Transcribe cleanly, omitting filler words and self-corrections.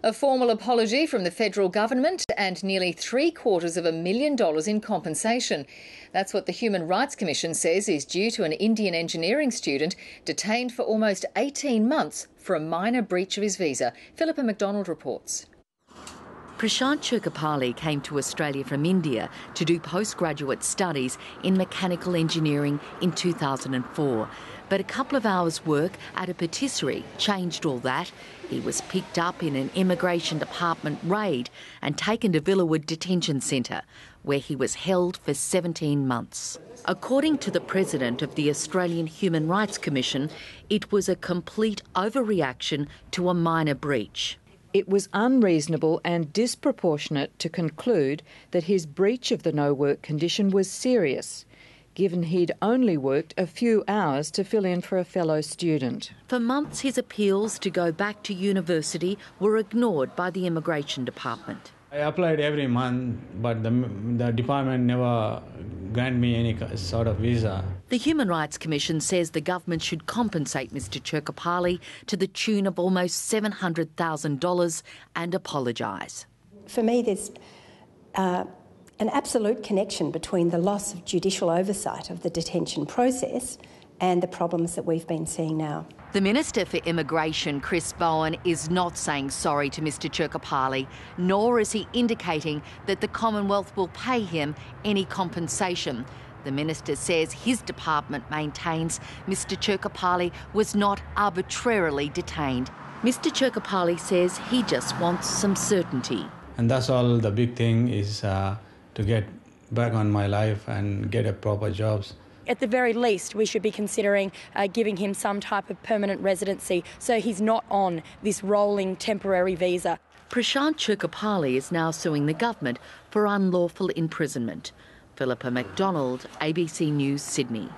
A formal apology from the federal government and nearly $750,000 in compensation. That's what the Human Rights Commission says is due to an Indian engineering student detained for almost 18 months for a minor breach of his visa. Philippa McDonald reports. Prashant Churkapali came to Australia from India to do postgraduate studies in mechanical engineering in 2004. But a couple of hours' work at a patisserie changed all that. He was picked up in an immigration department raid and taken to Villawood Detention Centre, where he was held for 17 months. According to the president of the Australian Human Rights Commission, it was a complete overreaction to a minor breach. It was unreasonable and disproportionate to conclude that his breach of the no-work condition was serious, given he'd only worked a few hours to fill in for a fellow student. For months, his appeals to go back to university were ignored by the Immigration Department. I applied every month, but the department never granted me any sort of visa. The Human Rights Commission says the government should compensate Mr Churkapali to the tune of almost $700,000 and apologise. For me, there's an absolute connection between the loss of judicial oversight of the detention process and the problems that we've been seeing now. The Minister for Immigration, Chris Bowen, is not saying sorry to Mr Churkapali, nor is he indicating that the Commonwealth will pay him any compensation. The Minister says his department maintains Mr Churkapali was not arbitrarily detained. Mr Churkapali says he just wants some certainty. And that's all. The big thing is to get back on my life and get a proper jobs. At the very least, we should be considering giving him some type of permanent residency so he's not on this rolling temporary visa. Prashant Churkapali is now suing the government for unlawful imprisonment. Philippa McDonald, ABC News, Sydney.